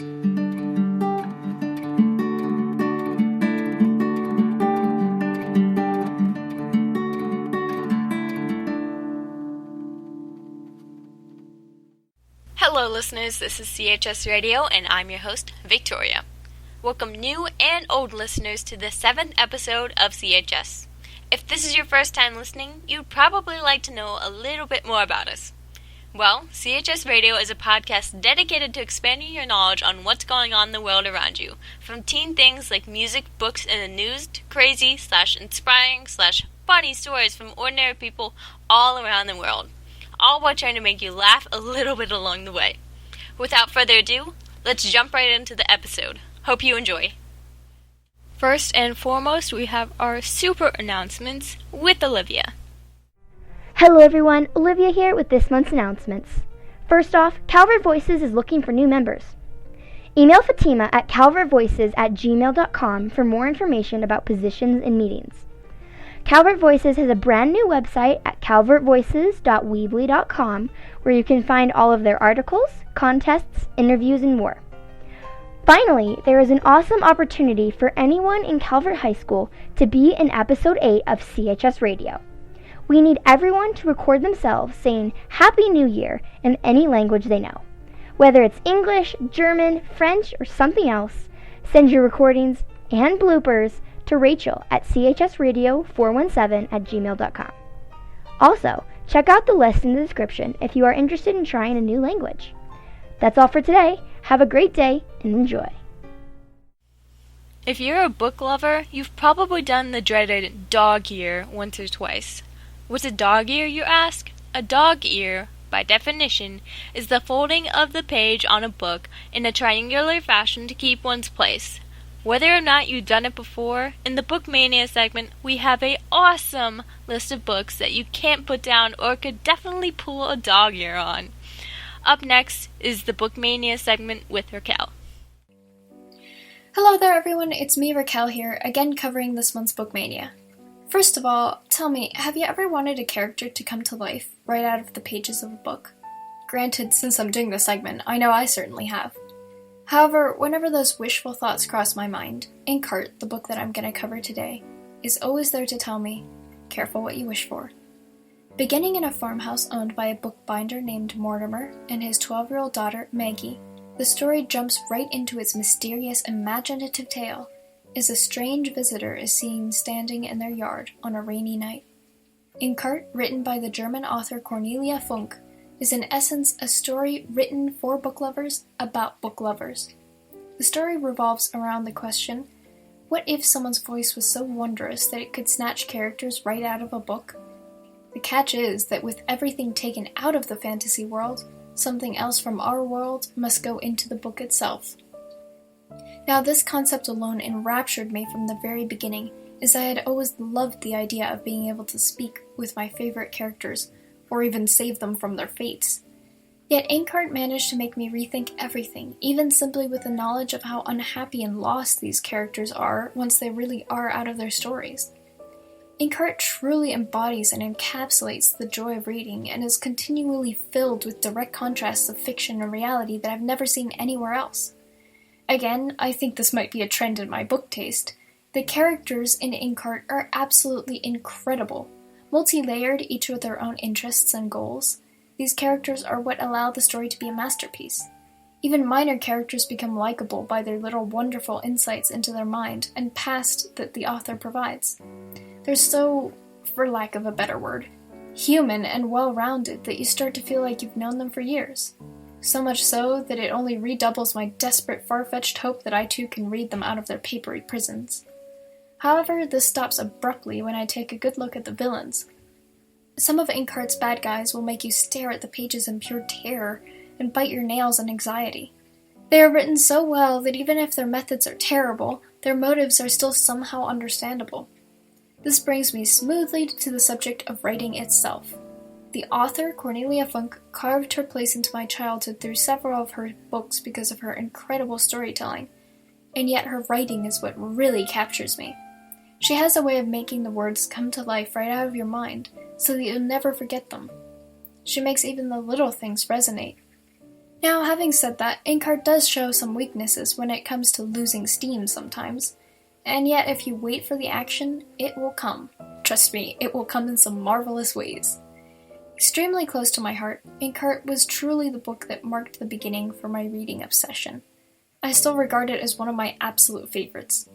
Hello listeners, this is CHS Radio and I'm your host, Victoria. Welcome new and old listeners to the 7th episode of CHS. If this is your first time listening, you'd probably like to know a little bit more about us. Well, CHS Radio is a podcast dedicated to expanding your knowledge on what's going on in the world around you, from teen things like music, books, and the news to crazy/inspiring/funny stories from ordinary people all around the world. All while trying to make you laugh a little bit along the way. Without further ado, let's jump right into the episode. Hope you enjoy. First and foremost, we have our super announcements with Olivia. Hello everyone, Olivia here with this month's announcements. First off, Calvert Voices is looking for new members. Email Fatima at calvertvoices@gmail.com for more information about positions and meetings. Calvert Voices has a brand new website at calvertvoices.weebly.com where you can find all of their articles, contests, interviews, and more. Finally, there is an awesome opportunity for anyone in Calvert High School to be in Episode 8 of CHS Radio. We need everyone to record themselves saying Happy New Year in any language they know. Whether it's English, German, French, or something else, send your recordings and bloopers to Rachel at chsradio417@gmail.com. Also, check out the list in the description if you are interested in trying a new language. That's all for today. Have a great day and enjoy. If you're a book lover, you've probably done the dreaded dog ear once or twice. What's a dog ear, you ask? A dog ear, by definition, is the folding of the page on a book in a triangular fashion to keep one's place. Whether or not you've done it before, in the Book Mania segment, we have an awesome list of books that you can't put down or could definitely pull a dog ear on. Up next is the Book Mania segment with Raquel. Hello there everyone, it's me Raquel here, again covering this month's Book Mania. First of all, tell me, have you ever wanted a character to come to life right out of the pages of a book? Granted, since I'm doing this segment, I know I certainly have. However, whenever those wishful thoughts cross my mind, Inkheart, the book that I'm going to cover today, is always there to tell me, careful what you wish for. Beginning in a farmhouse owned by a bookbinder named Mortimer and his 12-year-old daughter, Maggie, the story jumps right into its mysterious, imaginative tale as a strange visitor is seen standing in their yard on a rainy night. Inkheart, written by the German author Cornelia Funke, is in essence a story written for book lovers about book lovers. The story revolves around the question, what if someone's voice was so wondrous that it could snatch characters right out of a book? The catch is that with everything taken out of the fantasy world, something else from our world must go into the book itself. Now this concept alone enraptured me from the very beginning, as I had always loved the idea of being able to speak with my favorite characters, or even save them from their fates. Yet Inkheart managed to make me rethink everything, even simply with the knowledge of how unhappy and lost these characters are once they really are out of their stories. Inkheart truly embodies and encapsulates the joy of reading and is continually filled with direct contrasts of fiction and reality that I've never seen anywhere else. Again, I think this might be a trend in my book taste. The characters in Inkheart are absolutely incredible. Multi-layered, each with their own interests and goals, these characters are what allow the story to be a masterpiece. Even minor characters become likable by their little wonderful insights into their mind and past that the author provides. They're so, for lack of a better word, human and well-rounded that you start to feel like you've known them for years. So much so that it only redoubles my desperate, far-fetched hope that I too can read them out of their papery prisons. However, this stops abruptly when I take a good look at the villains. Some of Inkheart's bad guys will make you stare at the pages in pure terror and bite your nails in anxiety. They are written so well that even if their methods are terrible, their motives are still somehow understandable. This brings me smoothly to the subject of writing itself. The author, Cornelia Funke, carved her place into my childhood through several of her books because of her incredible storytelling, and yet her writing is what really captures me. She has a way of making the words come to life right out of your mind, so that you'll never forget them. She makes even the little things resonate. Now, having said that, Inkheart does show some weaknesses when it comes to losing steam sometimes. And yet, if you wait for the action, it will come. Trust me, it will come in some marvelous ways. Extremely close to my heart, Inkheart was truly the book that marked the beginning for my reading obsession. I still regard it as one of my absolute favorites.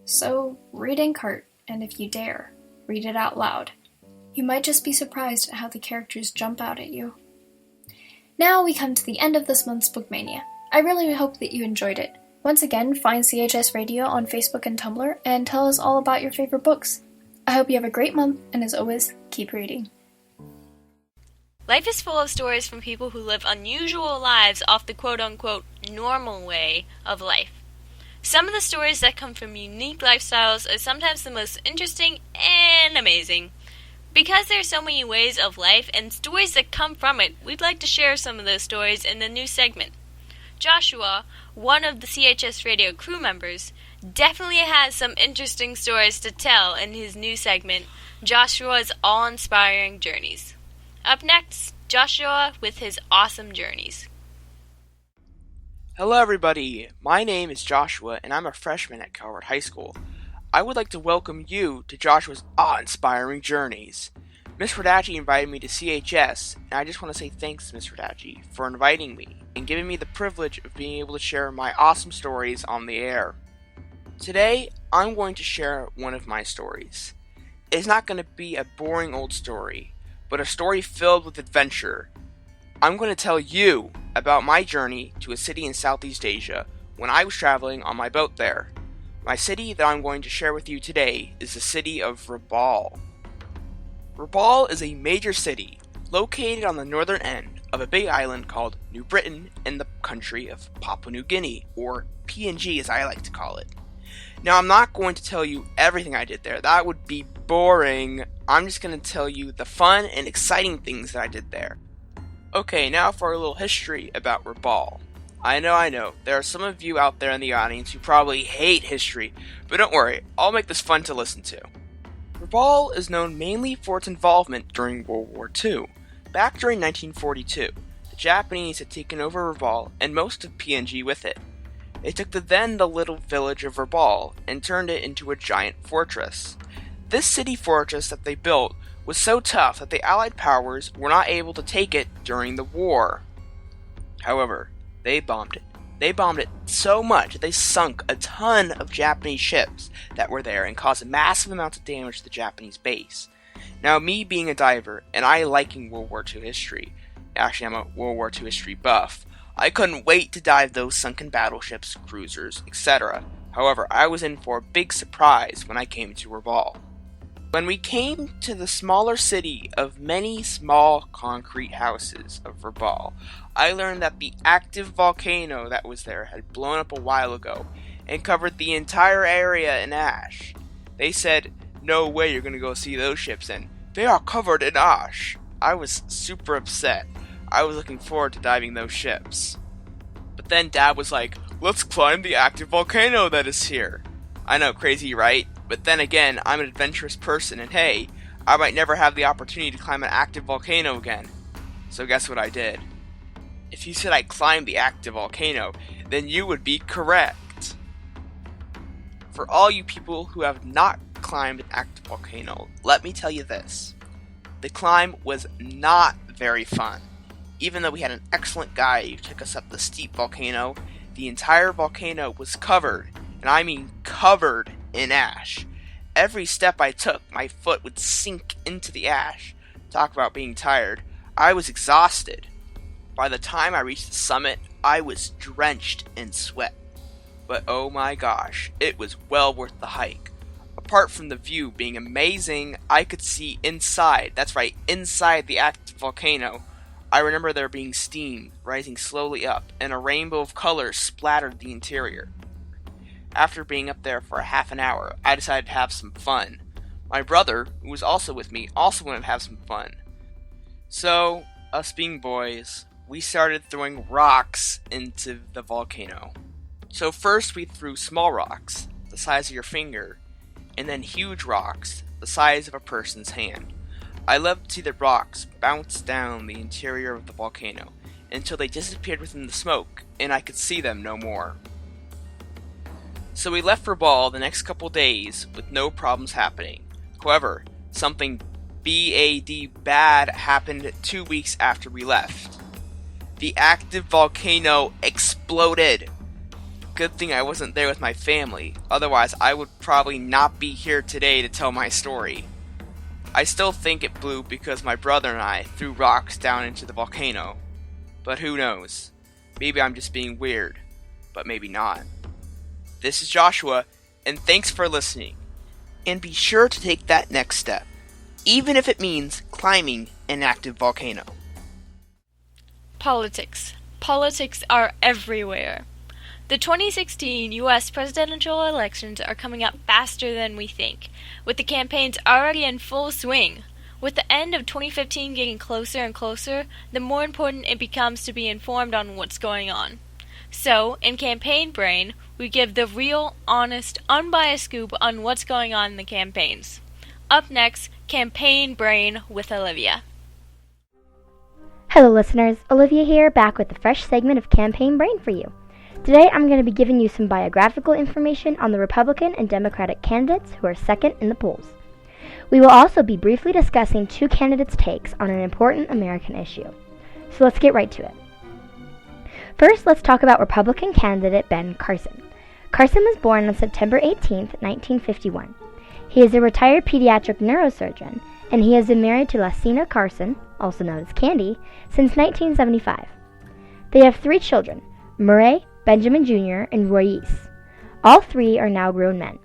So, read Inkheart, and if you dare, read it out loud. You might just be surprised at how the characters jump out at you. Now we come to the end of this month's Bookmania. I really hope that you enjoyed it. Once again, find CHS Radio on Facebook and Tumblr, and tell us all about your favorite books. I hope you have a great month, and as always, keep reading. Life is full of stories from people who live unusual lives off the quote-unquote normal way of life. Some of the stories that come from unique lifestyles are sometimes the most interesting and amazing. Because there are so many ways of life and stories that come from it, we'd like to share some of those stories in the new segment. Joshua, one of the CHS Radio crew members, definitely has some interesting stories to tell in his new segment, Joshua's Awe-Inspiring Journeys. Up next, Joshua with his awesome journeys. Hello everybody, my name is Joshua and I'm a freshman at Calvert High School. I would like to welcome you to Joshua's Awe-Inspiring Journeys. Miss Radacci invited me to CHS, and I just want to say thanks to Miss Radacci for inviting me and giving me the privilege of being able to share my awesome stories on the air. Today, I'm going to share one of my stories. It's not going to be a boring old story, but a story filled with adventure. I'm going to tell you about my journey to a city in Southeast Asia when I was traveling on my boat there. My city that I'm going to share with you today is the city of Rabaul. Rabaul is a major city located on the northern end of a big island called New Britain in the country of Papua New Guinea, or PNG as I like to call it. Now, I'm not going to tell you everything I did there. That would be boring. I'm just going to tell you the fun and exciting things that I did there. Okay, now for a little history about Rabaul. I know, there are some of you out there in the audience who probably hate history, but don't worry, I'll make this fun to listen to. Rabaul is known mainly for its involvement during World War II. Back during 1942, the Japanese had taken over Rabaul and most of PNG with it. They took the little village of Rabaul and turned it into a giant fortress. This city fortress that they built was so tough that the Allied powers were not able to take it during the war. However, they bombed it. They bombed it so much that they sunk a ton of Japanese ships that were there and caused massive amounts of damage to the Japanese base. Now, me being a diver and I liking World War II history, actually I'm a World War II history buff, I couldn't wait to dive those sunken battleships, cruisers, etc. However, I was in for a big surprise when I came to Rabaul. When we came to the smaller city of many small concrete houses of Rabaul, I learned that the active volcano that was there had blown up a while ago and covered the entire area in ash. They said, "No way you're gonna go see those ships, and they are covered in ash." I was super upset. I was looking forward to diving those ships. But then Dad was like, "Let's climb the active volcano that is here." I know, crazy, right? But then again, I'm an adventurous person, and hey, I might never have the opportunity to climb an active volcano again. So guess what I did? If you said I climbed the active volcano, then you would be correct. For all you people who have not climbed an active volcano, let me tell you this. The climb was not very fun. Even though we had an excellent guide who took us up the steep volcano, the entire volcano was covered, and I mean covered, in ash. Every step I took, my foot would sink into the ash. Talk about being tired. I was exhausted. By the time I reached the summit, I was drenched in sweat. But oh my gosh, it was well worth the hike. Apart from the view being amazing, I could see inside, that's right, inside the active volcano. I remember there being steam rising slowly up, and a rainbow of colors splattered the interior. After being up there for a half an hour, I decided to have some fun. My brother, who was also with me, also wanted to have some fun. So, us being boys, we started throwing rocks into the volcano. So first we threw small rocks, the size of your finger, and then huge rocks, the size of a person's hand. I loved to see the rocks bounce down the interior of the volcano, until they disappeared within the smoke, and I could see them no more. So we left for ball the next couple days with no problems happening. However, something bad happened 2 weeks after we left. The active volcano exploded. Good thing I wasn't there with my family, otherwise I would probably not be here today to tell my story. I still think it blew because my brother and I threw rocks down into the volcano. But who knows? Maybe I'm just being weird, but maybe not. This is Joshua, and thanks for listening. And be sure to take that next step, even if it means climbing an active volcano. Politics. Politics are everywhere. The 2016 U.S. presidential elections are coming up faster than we think, with the campaigns already in full swing. With the end of 2015 getting closer and closer, the more important it becomes to be informed on what's going on. So, in Campaign Brain, we give the real, honest, unbiased scoop on what's going on in the campaigns. Up next, Campaign Brain with Olivia. Hello listeners, Olivia here, back with a fresh segment of Campaign Brain for you. Today I'm going to be giving you some biographical information on the Republican and Democratic candidates who are second in the polls. We will also be briefly discussing two candidates' takes on an important American issue. So let's get right to it. First, let's talk about Republican candidate Ben Carson. Carson was born on September 18, 1951. He is a retired pediatric neurosurgeon, and he has been married to Lacina Carson, also known as Candy, since 1975. They have 3 children, Murray, Benjamin Jr., and Royce. All 3 are now grown men.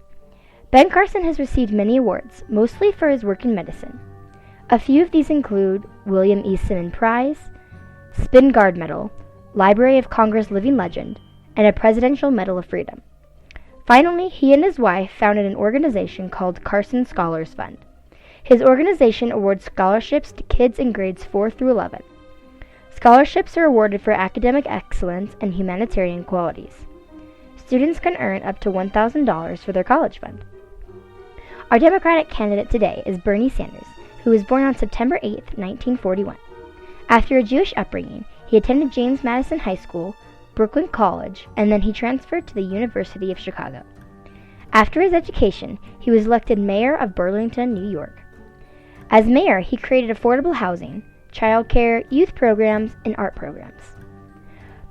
Ben Carson has received many awards, mostly for his work in medicine. A few of these include William E. Simon Prize, Spingard Medal, Library of Congress Living Legend, and a Presidential Medal of Freedom. Finally, he and his wife founded an organization called Carson Scholars Fund. His organization awards scholarships to kids in grades 4 through 11. Scholarships are awarded for academic excellence and humanitarian qualities. Students can earn up to $1,000 for their college fund. Our Democratic candidate today is Bernie Sanders, who was born on September 8, 1941. After a Jewish upbringing, he attended James Madison High School, Brooklyn College, and then he transferred to the University of Chicago. After his education, he was elected mayor of Burlington, New York. As mayor, he created affordable housing, childcare, youth programs, and art programs.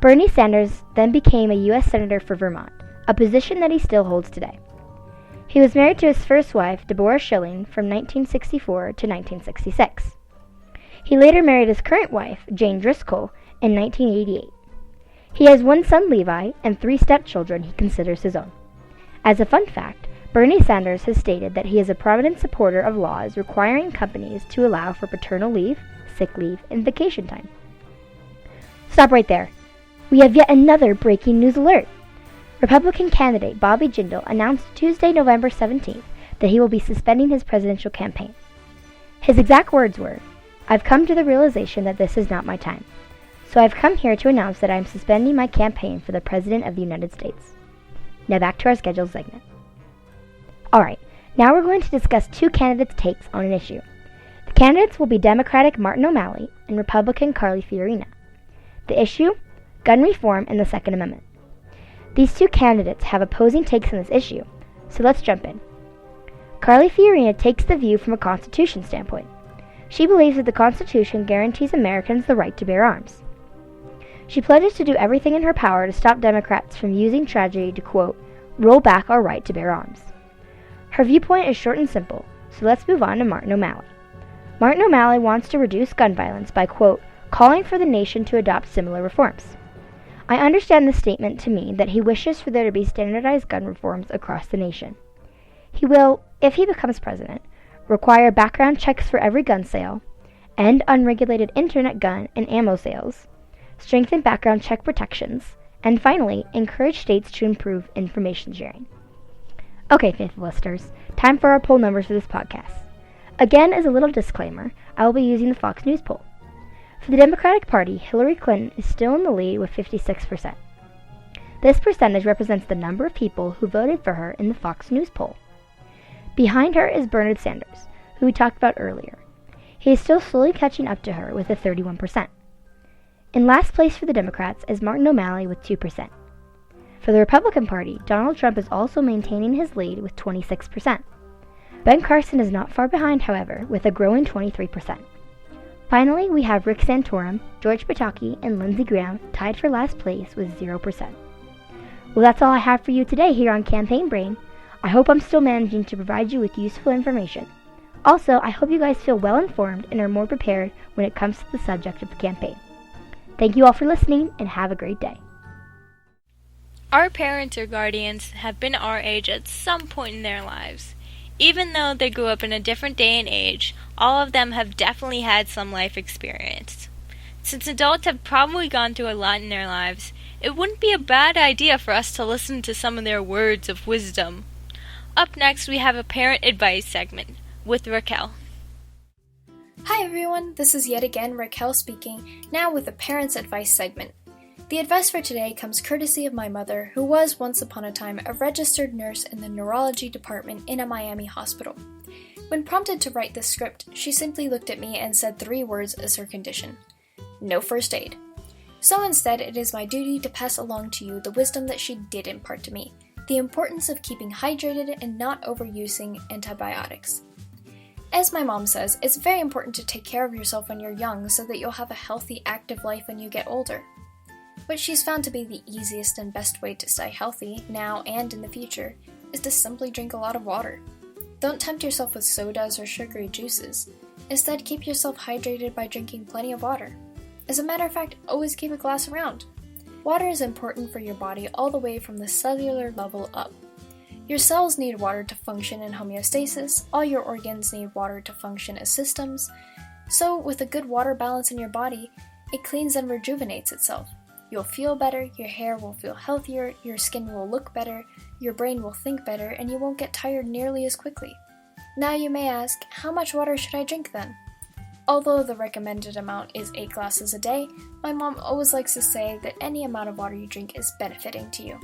Bernie Sanders then became a U.S. Senator for Vermont, a position that he still holds today. He was married to his first wife, Deborah Schilling, from 1964 to 1966. He later married his current wife, Jane Driscoll, in 1988. He has 1 son, Levi, and 3 stepchildren he considers his own. As a fun fact, Bernie Sanders has stated that he is a prominent supporter of laws requiring companies to allow for paternal leave, sick leave, and vacation time. Stop right there. We have yet another breaking news alert. Republican candidate Bobby Jindal announced Tuesday, November 17th, that he will be suspending his presidential campaign. His exact words were, "I've come to the realization that this is not my time. So I've come here to announce that I'm suspending my campaign for the President of the United States." Now back to our scheduled segment. Alright, now we're going to discuss two candidates' takes on an issue. The candidates will be Democratic Martin O'Malley and Republican Carly Fiorina. The issue? Gun reform and the Second Amendment. These two candidates have opposing takes on this issue, so let's jump in. Carly Fiorina takes the view from a Constitution standpoint. She believes that the Constitution guarantees Americans the right to bear arms. She pledges to do everything in her power to stop Democrats from using tragedy to, quote, roll back our right to bear arms. Her viewpoint is short and simple, so let's move on to Martin O'Malley. Martin O'Malley wants to reduce gun violence by, quote, calling for the nation to adopt similar reforms. I understand this statement to mean that he wishes for there to be standardized gun reforms across the nation. He will, if he becomes president, require background checks for every gun sale, end unregulated internet gun and ammo sales, strengthen background check protections, and finally, encourage states to improve information sharing. Okay, faithful listeners, time for our poll numbers for this podcast. Again, as a little disclaimer, I will be using the Fox News poll. For the Democratic Party, Hillary Clinton is still in the lead with 56%. This percentage represents the number of people who voted for her in the Fox News poll. Behind her is Bernard Sanders, who we talked about earlier. He is still slowly catching up to her with a 31%. In last place for the Democrats is Martin O'Malley with 2%. For the Republican Party, Donald Trump is also maintaining his lead with 26%. Ben Carson is not far behind, however, with a growing 23%. Finally, we have Rick Santorum, George Pataki, and Lindsey Graham tied for last place with 0%. Well, that's all I have for you today here on Campaign Brain. I hope I'm still managing to provide you with useful information. Also, I hope you guys feel well informed and are more prepared when it comes to the subject of the campaign. Thank you all for listening, and have a great day. Our parents or guardians have been our age at some point in their lives. Even though they grew up in a different day and age, all of them have definitely had some life experience. Since adults have probably gone through a lot in their lives, it wouldn't be a bad idea for us to listen to some of their words of wisdom. Up next, we have a parent advice segment with Raquel. Hi everyone, this is yet again Raquel speaking, now with a parent's advice segment. The advice for today comes courtesy of my mother, who was once upon a time a registered nurse in the neurology department in a Miami hospital. When prompted to write this script, she simply looked at me and said 3 words as her condition: no first aid. So instead, it is my duty to pass along to you the wisdom that she did impart to me, the importance of keeping hydrated and not overusing antibiotics. As my mom says, it's very important to take care of yourself when you're young so that you'll have a healthy, active life when you get older. What she's found to be the easiest and best way to stay healthy, now and in the future, is to simply drink a lot of water. Don't tempt yourself with sodas or sugary juices. Instead, keep yourself hydrated by drinking plenty of water. As a matter of fact, always keep a glass around. Water is important for your body all the way from the cellular level up. Your cells need water to function in homeostasis, all your organs need water to function as systems, so with a good water balance in your body, it cleans and rejuvenates itself. You'll feel better, your hair will feel healthier, your skin will look better, your brain will think better, and you won't get tired nearly as quickly. Now you may ask, how much water should I drink then? Although the recommended amount is 8 glasses a day, my mom always likes to say that any amount of water you drink is benefiting to you.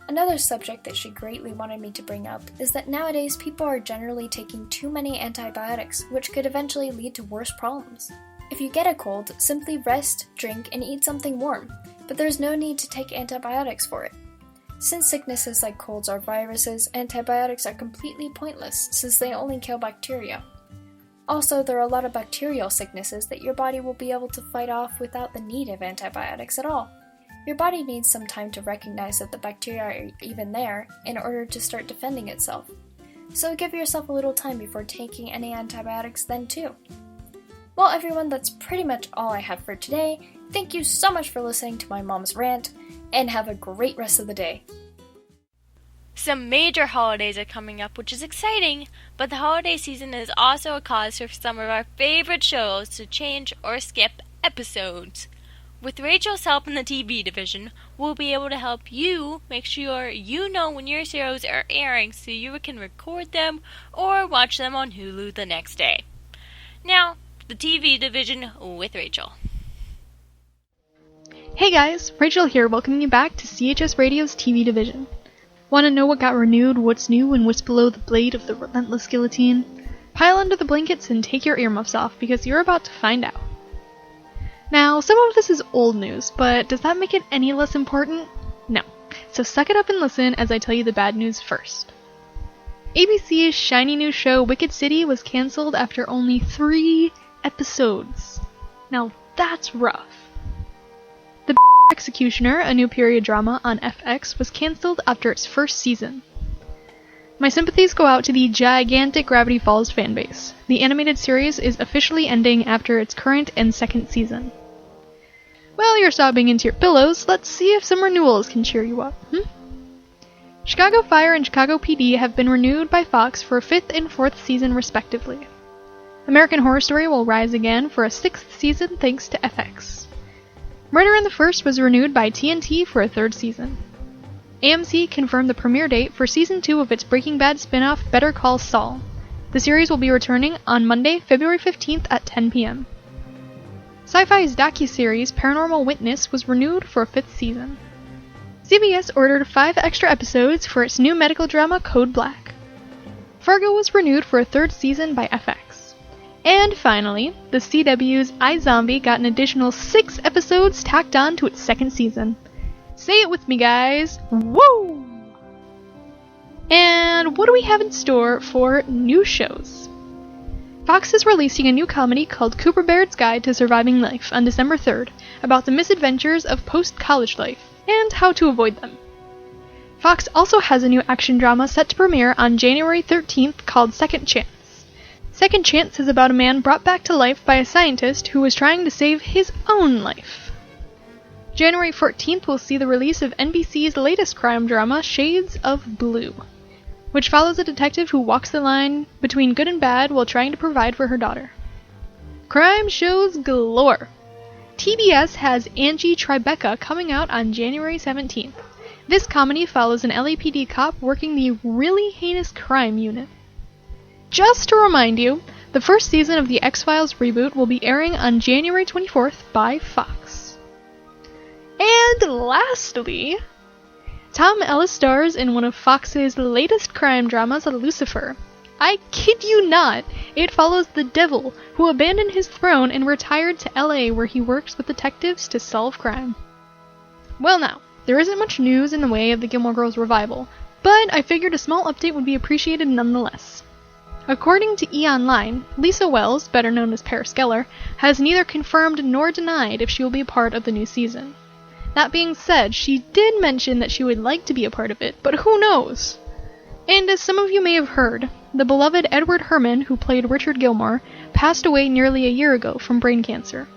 Another subject that she greatly wanted me to bring up is that nowadays people are generally taking too many antibiotics, which could eventually lead to worse problems. If you get a cold, simply rest, drink, and eat something warm, but there's no need to take antibiotics for it. Since sicknesses like colds are viruses, antibiotics are completely pointless since they only kill bacteria. Also, there are a lot of bacterial sicknesses that your body will be able to fight off without the need of antibiotics at all. Your body needs some time to recognize that the bacteria are even there in order to start defending itself. So give yourself a little time before taking any antibiotics then too. Well everyone, that's pretty much all I have for today. Thank you so much for listening to my mom's rant, and have a great rest of the day. Some major holidays are coming up, which is exciting, but the holiday season is also a cause for some of our favorite shows to change or skip episodes. With Rachel's help in the TV division, we'll be able to help you make sure you know when your shows are airing so you can record them or watch them on Hulu the next day. Now, the TV division with Rachel. Hey guys, Rachel here, welcoming you back to CHS Radio's TV division. Want to know what got renewed, what's new, and what's below the blade of the relentless guillotine? Pile under the blankets and take your earmuffs off because you're about to find out. Now, some of this is old news, but does that make it any less important? No. So suck it up and listen as I tell you the bad news first. ABC's shiny new show Wicked City was cancelled after only 3 episodes. Now that's rough. The Executioner, a new period drama on FX, was cancelled after its first season. My sympathies go out to the gigantic Gravity Falls fanbase. The animated series is officially ending after its current and second season. While you're sobbing into your pillows, let's see if some renewals can cheer you up, Chicago Fire and Chicago PD have been renewed by Fox for a 5th and 4th season respectively. American Horror Story will rise again for a 6th season thanks to FX. Murder in the First was renewed by TNT for a 3rd season. AMC confirmed the premiere date for Season 2 of its Breaking Bad spin-off Better Call Saul. The series will be returning on Monday, February 15th at 10 p.m. Sci-Fi's docuseries Paranormal Witness was renewed for a 5th season. CBS ordered 5 extra episodes for its new medical drama Code Black. Fargo was renewed for a 3rd season by FX. And finally, the CW's iZombie got an additional 6 episodes tacked on to its second season. Say it with me, guys. Woo! And what do we have in store for new shows? Fox is releasing a new comedy called Cooper Baird's Guide to Surviving Life on December 3rd, about the misadventures of post-college life, and how to avoid them. Fox also has a new action drama set to premiere on January 13th called Second Chance. Second Chance is about a man brought back to life by a scientist who was trying to save his own life. January 14th will see the release of NBC's latest crime drama, Shades of Blue, which follows a detective who walks the line between good and bad while trying to provide for her daughter. Crime shows galore! TBS has Angie Tribeca coming out on January 17th. This comedy follows an LAPD cop working the Really Heinous Crime Unit. Just to remind you, the first season of the X-Files reboot will be airing on January 24th by Fox. And lastly, Tom Ellis stars in one of Fox's latest crime dramas, Lucifer. I kid you not, it follows the devil, who abandoned his throne and retired to LA where he works with detectives to solve crime. Well now, there isn't much news in the way of the Gilmore Girls revival, but I figured a small update would be appreciated nonetheless. According to E! Online, Lisa Wells, better known as Paris Geller, has neither confirmed nor denied if she will be a part of the new season. That being said, she did mention that she would like to be a part of it, but who knows? And as some of you may have heard, the beloved Edward Herrmann, who played Richard Gilmore, passed away nearly a year ago from brain cancer.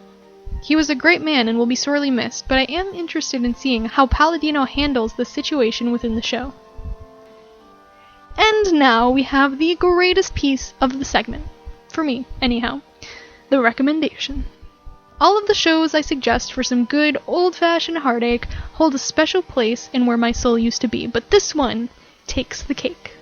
He was a great man and will be sorely missed, but I am interested in seeing how Palladino handles the situation within the show. And now we have the greatest piece of the segment. For me, anyhow. The recommendation. All of the shows I suggest for some good old-fashioned heartache hold a special place in where my soul used to be, but this one takes the cake.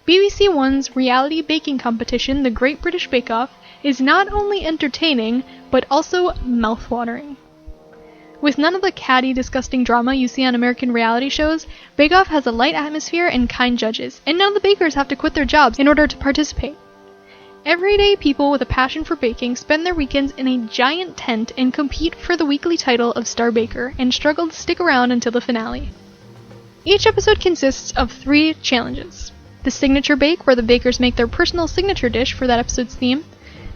BBC One's reality baking competition, The Great British Bake Off, is not only entertaining, but also mouth-watering. With none of the catty, disgusting drama you see on American reality shows, Bake Off has a light atmosphere and kind judges, and none of the bakers have to quit their jobs in order to participate. Everyday people with a passion for baking spend their weekends in a giant tent and compete for the weekly title of Star Baker, and struggle to stick around until the finale. Each episode consists of 3 challenges. The Signature Bake, where the bakers make their personal signature dish for that episode's theme.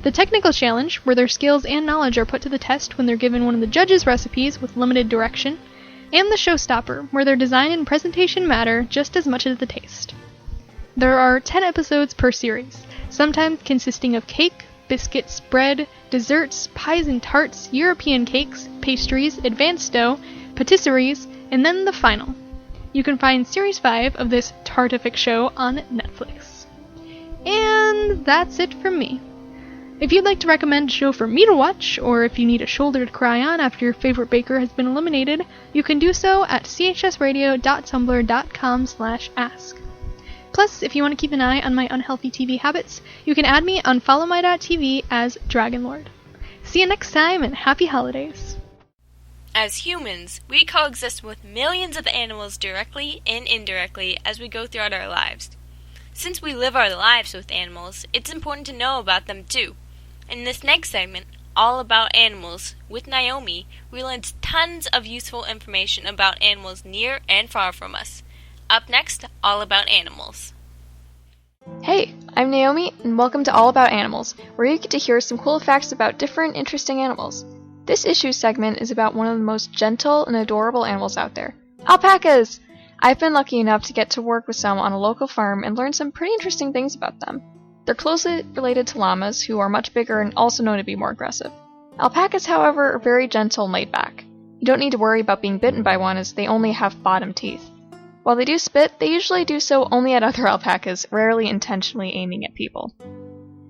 The Technical Challenge, where their skills and knowledge are put to the test when they're given one of the judges' recipes with limited direction. And the Showstopper, where their design and presentation matter just as much as the taste. There are 10 episodes per series, sometimes consisting of cake, biscuits, bread, desserts, pies and tarts, European cakes, pastries, advanced dough, patisseries, and then the final. You can find Series 5 of this tartific show on Netflix. And that's it from me. If you'd like to recommend a show for me to watch, or if you need a shoulder to cry on after your favorite baker has been eliminated, you can do so at chsradio.tumblr.com/ask. Plus, if you want to keep an eye on my unhealthy TV habits, you can add me on followmy.tv as Dragonlord. See you next time, and happy holidays! As humans, we coexist with millions of animals directly and indirectly as we go throughout our lives. Since we live our lives with animals, it's important to know about them too. In this next segment, All About Animals, with Naomi, we learn tons of useful information about animals near and far from us. Up next, All About Animals. Hey, I'm Naomi, and welcome to All About Animals, where you get to hear some cool facts about different interesting animals. This issue segment is about one of the most gentle and adorable animals out there, alpacas! I've been lucky enough to get to work with some on a local farm and learn some pretty interesting things about them. They're closely related to llamas, who are much bigger and also known to be more aggressive. Alpacas, however, are very gentle and laid back. You don't need to worry about being bitten by one, as they only have bottom teeth. While they do spit, they usually do so only at other alpacas, rarely intentionally aiming at people.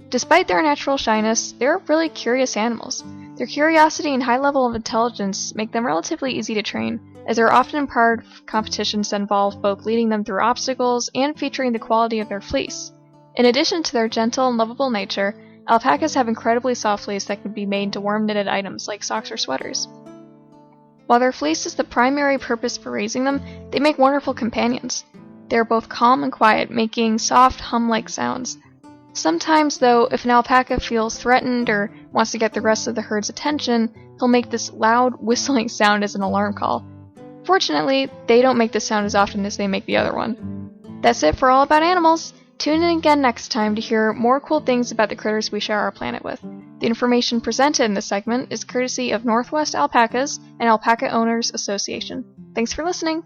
Despite their natural shyness, they're really curious animals. Their curiosity and high level of intelligence make them relatively easy to train, as they're often in part of competitions that involve both leading them through obstacles and featuring the quality of their fleece. In addition to their gentle and lovable nature, alpacas have incredibly soft fleece that can be made into warm knitted items like socks or sweaters. While their fleece is the primary purpose for raising them, they make wonderful companions. They are both calm and quiet, making soft hum-like sounds. Sometimes, though, if an alpaca feels threatened or wants to get the rest of the herd's attention, he'll make this loud, whistling sound as an alarm call. Fortunately, they don't make this sound as often as they make the other one. That's it for All About Animals. Tune in again next time to hear more cool things about the critters we share our planet with. The information presented in this segment is courtesy of Northwest Alpacas and Alpaca Owners Association. Thanks for listening!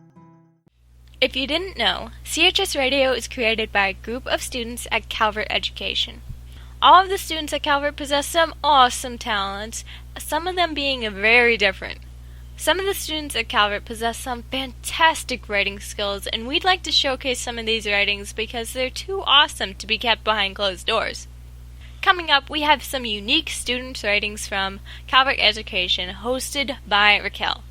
If you didn't know, CHS Radio is created by a group of students at Calvert Education. All of the students at Calvert possess some awesome talents, some of them being very different. Some of the students at Calvert possess some fantastic writing skills, and we'd like to showcase some of these writings because they're too awesome to be kept behind closed doors. Coming up, we have some unique student writings from Calvert Education, hosted by Raquel.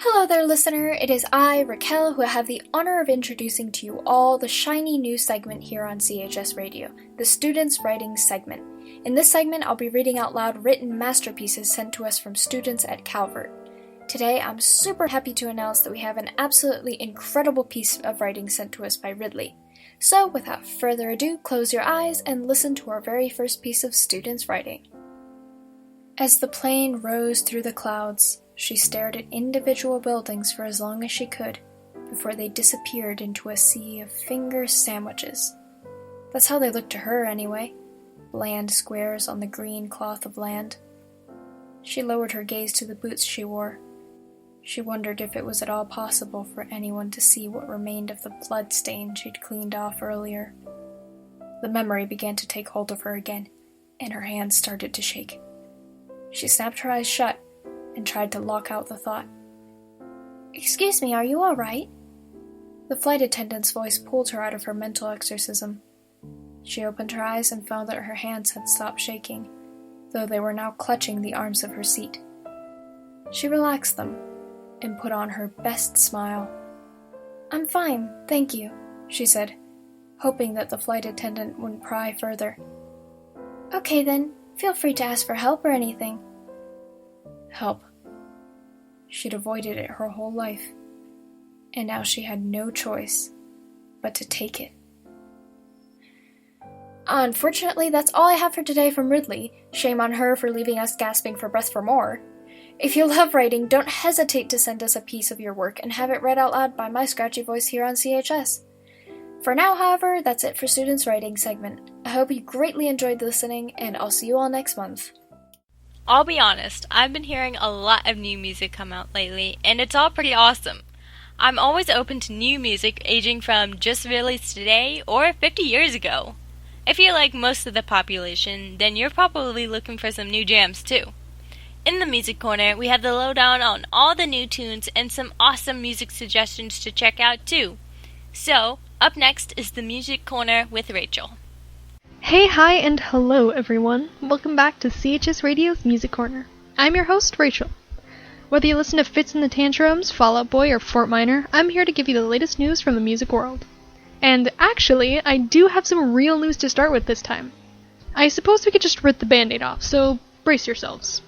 Hello there, listener. It is I, Raquel, who have the honor of introducing to you all the shiny new segment here on CHS Radio, the Students Writing segment. In this segment, I'll be reading out loud written masterpieces sent to us from students at Calvert. Today, I'm super happy to announce that we have an absolutely incredible piece of writing sent to us by Ridley. So, without further ado, close your eyes and listen to our very first piece of students' writing. As the plane rose through the clouds, she stared at individual buildings for as long as she could, before they disappeared into a sea of finger sandwiches. That's how they looked to her, anyway. Bland squares on the green cloth of land. She lowered her gaze to the boots she wore. She wondered if it was at all possible for anyone to see what remained of the blood stain she'd cleaned off earlier. The memory began to take hold of her again, and her hands started to shake. She snapped her eyes shut and tried to lock out the thought. "Excuse me, are you all right?" The flight attendant's voice pulled her out of her mental exorcism. She opened her eyes and found that her hands had stopped shaking, though they were now clutching the arms of her seat. She relaxed them and put on her best smile. "I'm fine, thank you," she said, hoping that the flight attendant wouldn't pry further. "Okay then, feel free to ask for help or anything." Help. She'd avoided it her whole life, and now she had no choice but to take it. Unfortunately, that's all I have for today from Ridley. Shame on her for leaving us gasping for breath for more. If you love writing, don't hesitate to send us a piece of your work and have it read out loud by my scratchy voice here on CHS. For now, however, that's it for Students Writing segment. I hope you greatly enjoyed listening, and I'll see you all next month. I'll be honest, I've been hearing a lot of new music come out lately, and it's all pretty awesome. I'm always open to new music aging from just released today or 50 years ago. If you're like most of the population, then you're probably looking for some new jams too. In the Music Corner, we have the lowdown on all the new tunes and some awesome music suggestions to check out too. So, up next is the Music Corner with Rachel. Hey, hi, and hello everyone. Welcome back to CHS Radio's Music Corner. I'm your host, Rachel. Whether you listen to Fits in the Tantrums, Fall Out Boy, or Fort Minor, I'm here to give you the latest news from the music world. And actually, I do have some real news to start with this time. I suppose we could just rip the band-aid off, so brace yourselves.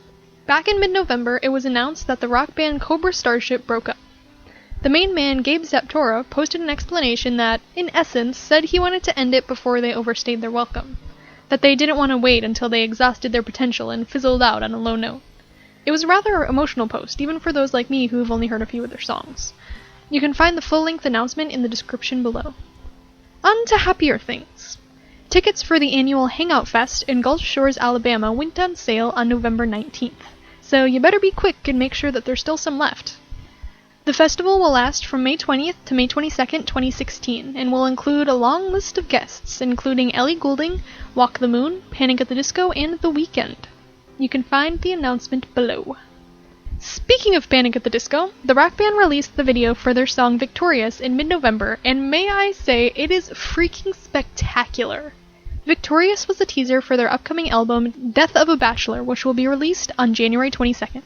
Back in mid-November, it was announced that the rock band Cobra Starship broke up. The main man, Gabe Zaptora, posted an explanation that, in essence, said he wanted to end it before they overstayed their welcome. That they didn't want to wait until they exhausted their potential and fizzled out on a low note. It was a rather emotional post, even for those like me who have only heard a few of their songs. You can find the full-length announcement in the description below. On to happier things. Tickets for the annual Hangout Fest in Gulf Shores, Alabama went on sale on November 19th, so you better be quick and make sure that there's still some left. The festival will last from May 20th to May 22nd, 2016, and will include a long list of guests, including Ellie Goulding, Walk the Moon, Panic at the Disco, and The Weeknd. You can find the announcement below. Speaking of Panic at the Disco, the rock band released the video for their song Victorious in mid-November, and may I say, it is freaking spectacular. Victorious was the teaser for their upcoming album Death of a Bachelor, which will be released on January 22nd.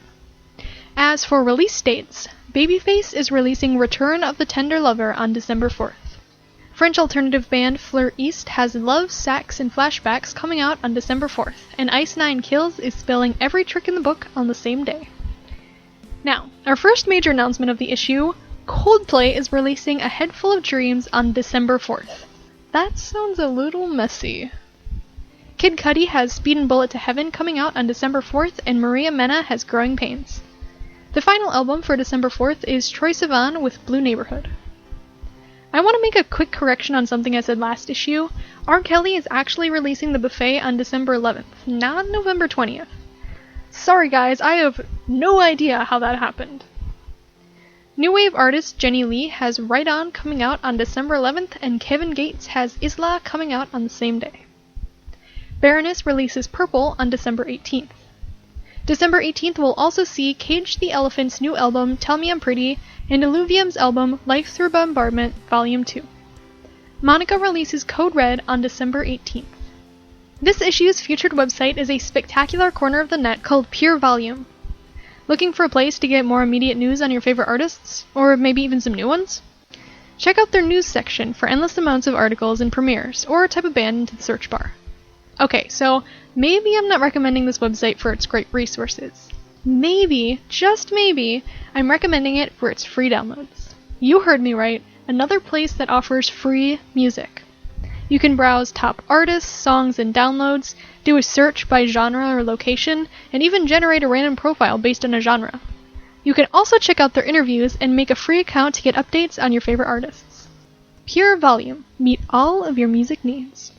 As for release dates, Babyface is releasing Return of the Tender Lover on December 4th. French alternative band Fleur East has Love, Sax, and Flashbacks coming out on December 4th, and Ice Nine Kills is spilling every trick in the book on the same day. Now, our first major announcement of the issue, Coldplay is releasing A Head Full of Dreams on December 4th. that sounds a little messy. Kid Cudi has Speed and Bullet to Heaven coming out on December 4th, and Maria Mena has Growing Pains. The final album for December 4th is Troye Sivan with Blue Neighborhood. I want to make a quick correction on something I said last issue. R. Kelly is actually releasing The Buffet on December 11th, not November 20th. Sorry guys, I have no idea how that happened. New wave artist Jenny Lee has Right On coming out on December 11th, and Kevin Gates has Isla coming out on the same day. Baroness releases Purple on December 18th. December 18th will also see Cage the Elephant's new album Tell Me I'm Pretty, and Illuvium's album Life Through Bombardment Volume 2. Monica releases Code Red on December 18th. This issue's featured website is a spectacular corner of the net called Pure Volume. Looking for a place to get more immediate news on your favorite artists? Or maybe even some new ones? Check out their news section for endless amounts of articles and premieres, or type a band into the search bar. Okay, so maybe I'm not recommending this website for its great resources. Maybe, just maybe, I'm recommending it for its free downloads. You heard me right, another place that offers free music. You can browse top artists, songs, and downloads, do a search by genre or location, and even generate a random profile based on a genre. You can also check out their interviews and make a free account to get updates on your favorite artists. Pure Volume. Meet all of your music needs.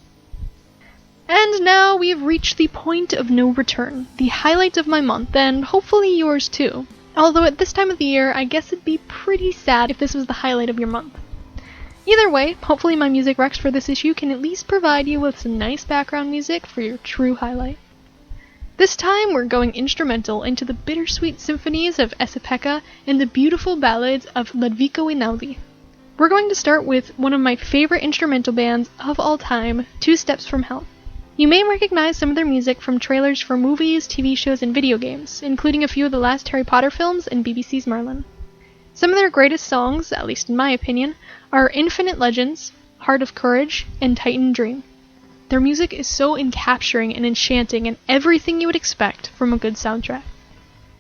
And now we've reached the point of no return, the highlight of my month, and hopefully yours too. Although at this time of the year, I guess it'd be pretty sad if this was the highlight of your month. Either way, hopefully my music recs for this issue can at least provide you with some nice background music for your true highlight. This time we're going instrumental into the bittersweet symphonies of Esa-Pekka and the beautiful ballads of Ludwiko Einaudi. We're going to start with one of my favorite instrumental bands of all time, Two Steps from Hell. You may recognize some of their music from trailers for movies, TV shows, and video games, including a few of the last Harry Potter films and BBC's Merlin. Some of their greatest songs, at least in my opinion, are Infinite Legends, Heart of Courage, and Titan Dream. Their music is so encapturing and enchanting and everything you would expect from a good soundtrack.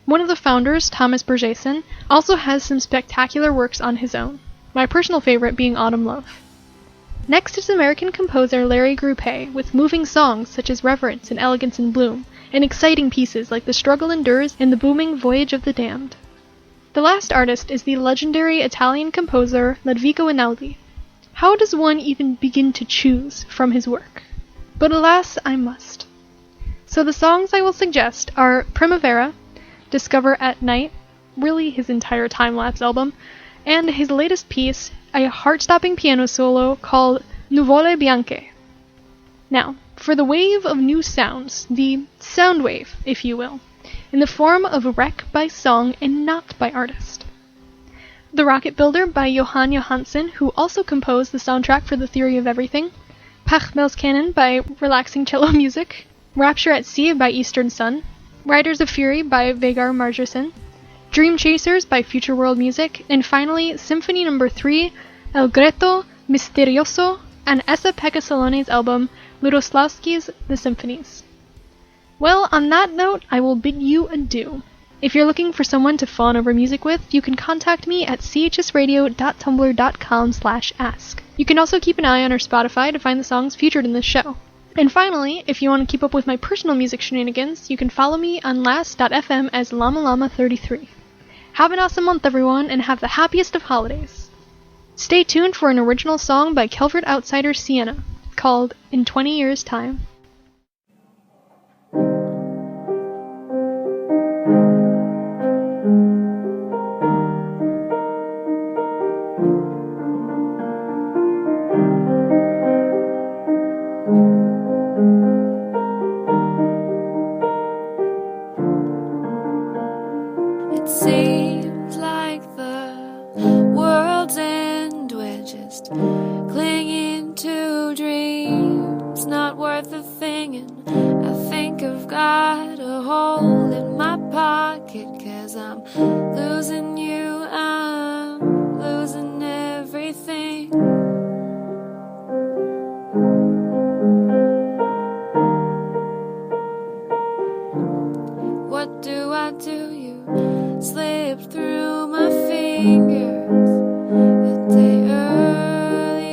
One of the founders, Thomas Bergersen, also has some spectacular works on his own, my personal favorite being Autumn Love. Next is American composer Larry Gruppe, with moving songs such as Reverence and Elegance in Bloom, and exciting pieces like The Struggle Endures and the booming Voyage of the Damned. The last artist is the legendary Italian composer Ludwiko Einaudi. How does one even begin to choose from his work? But alas, I must. So the songs I will suggest are Primavera, Discover at Night, really his entire time-lapse album, and his latest piece, a heart-stopping piano solo called Nuvole Bianche. Now, for the wave of new sounds, the sound wave, if you will, in the form of a rec by song and not by artist. The Rocket Builder by Johan Johansson, who also composed the soundtrack for The Theory of Everything, Pachmel's by Relaxing Cello Music, Rapture at Sea by Eastern Sun, Riders of Fury by Vegard Margersen, Dream Chasers by Future World Music, and finally Symphony No. 3, El Greto Misterioso, and Esa-Pekka Salone's album Ludosławski's The Symphonies. Well, on that note, I will bid you adieu. If you're looking for someone to fawn over music with, you can contact me at chsradio.tumblr.com/ask. You can also keep an eye on our Spotify to find the songs featured in this show. And finally, if you want to keep up with my personal music shenanigans, you can follow me on last.fm as LlamaLlama33. Have an awesome month, everyone, and have the happiest of holidays. Stay tuned for an original song by Kelvert Outsider Sienna, called In 20 Years' Time. It seems like the world's end, we're just clinging to dreams not worth a thing, and I think I've got a hole in my pocket, 'cause I'm losing you, I'm losing everything. What do I do? You slipped through my fingers a day early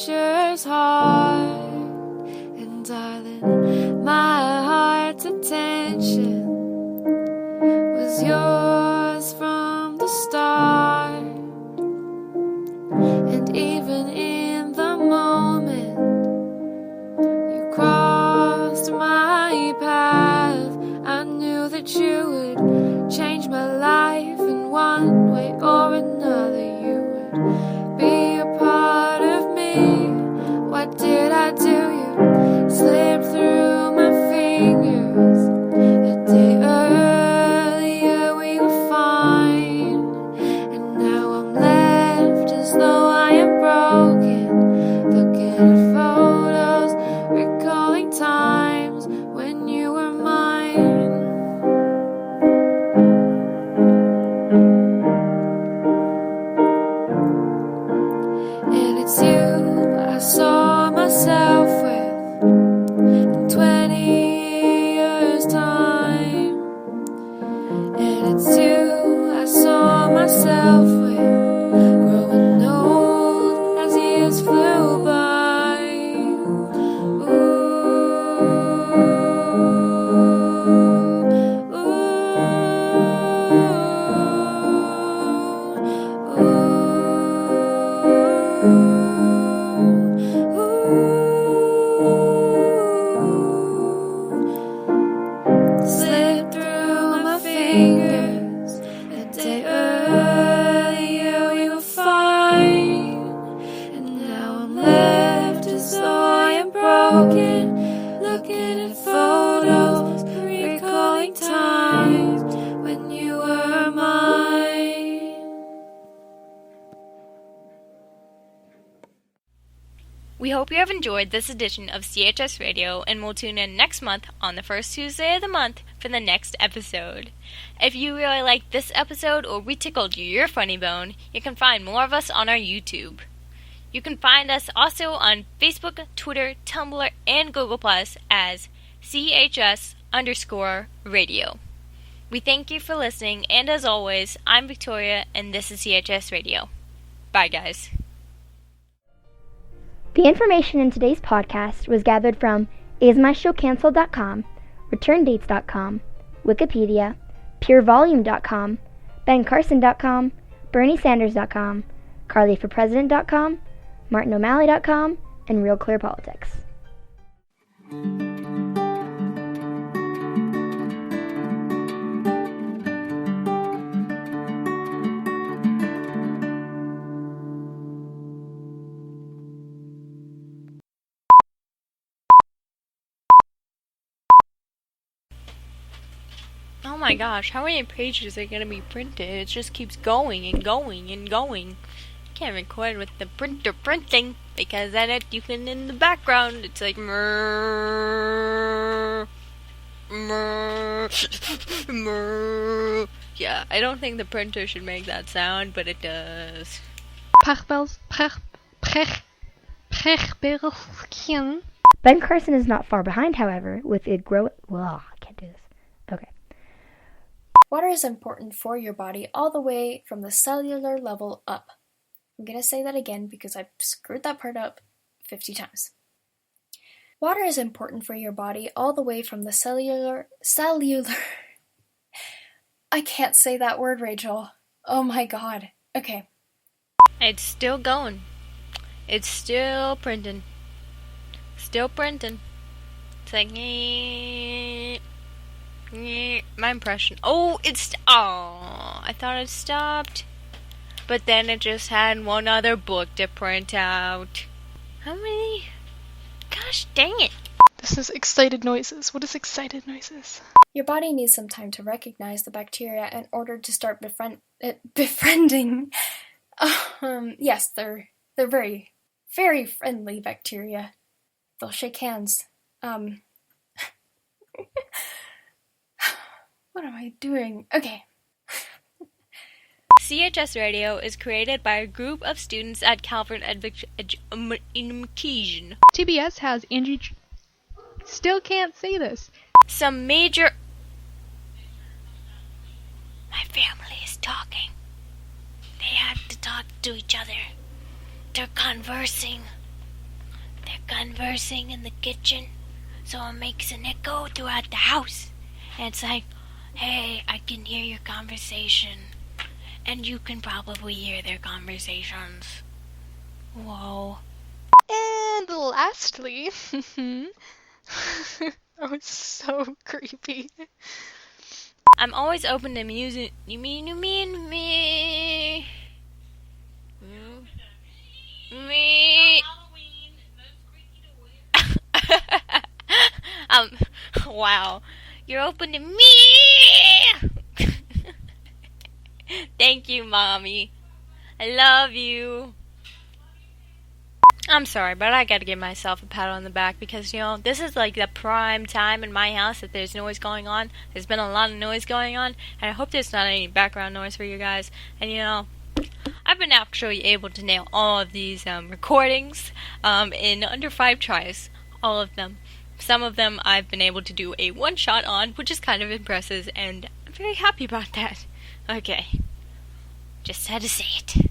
nature's heart. And darling, my heart's attention was yours from the start. And even in the moment you crossed my path, I knew that you would change my life in one way or another. You would be a part of me. What did I do? You slipped through my fingers. A day earlier we were fine, and now I'm left as though I am broken, looking at photos, recalling times when you were mine. And it's you I saw myself with in 20 years' time. And it's you I saw myself with, growing old as years flew by. Slipped through my fingers. A day earlier we were fine, and now I'm left as though I am broken, looking at photos, recalling times when you were mine. We hope you have enjoyed this edition of CHS Radio and will tune in next month on the first Tuesday of the month for the next episode. If you really liked this episode or we tickled your funny bone, you can find more of us on our YouTube. You can find us also on Facebook, Twitter, Tumblr, and Google Plus as CHS_radio. We thank you for listening, and as always, I'm Victoria, and this is CHS Radio. Bye, guys. The information in today's podcast was gathered from ismyshowcancelled.com, returndates.com, Wikipedia, purevolume.com, bencarson.com, berniesanders.com, carlyforpresident.com, martino'malley.com, and Real Clear Politics. Oh my gosh, how many pages are going to be printed? It just keeps going and going and going. Can't record with the printer printing, because then you can, in the background, it's like murr, murr, murr. Yeah, I don't think the printer should make that sound, but it does. Ben Carson is not far behind, however, with it grow. Well, I can't do this. Okay. Water is important for your body all the way from the cellular level up. I'm going to say that again because I screwed that part up 50 times. Water is important for your body all the way from the cellular... I can't say that word, Rachel. Oh my god. Okay. It's still going. It's still printing. Still printing. It's like... my impression. Oh, I thought it stopped. But then it just had one other book to print out. How many? Gosh dang it. This is excited noises. What is excited noises? Your body needs some time to recognize the bacteria in order to start befriending. Yes, they're very, very friendly bacteria. They'll shake hands. What am I doing? Okay. CHS Radio is created by a group of students at Calvert Education. TBS has Angie... Still can't say this. Some major... My family is talking. They have to talk to each other. They're conversing. they're conversing in the kitchen, so it makes an echo throughout the house. And it's like, hey, I can hear your conversation. And you can probably hear their conversations. Whoa. And lastly, that was so creepy. I'm always open to music. You mean me? Me. Wow. You're open to me. Thank you, Mommy. I love you. I'm sorry, but I gotta give myself a pat on the back because, this is like the prime time in my house that there's noise going on. There's been a lot of noise going on, and I hope there's not any background noise for you guys. And, I've been actually able to nail all of these recordings in under 5 tries. All of them. Some of them I've been able to do a one-shot on, which is kind of impressive, and I'm very happy about that. Okay. Just had to say it.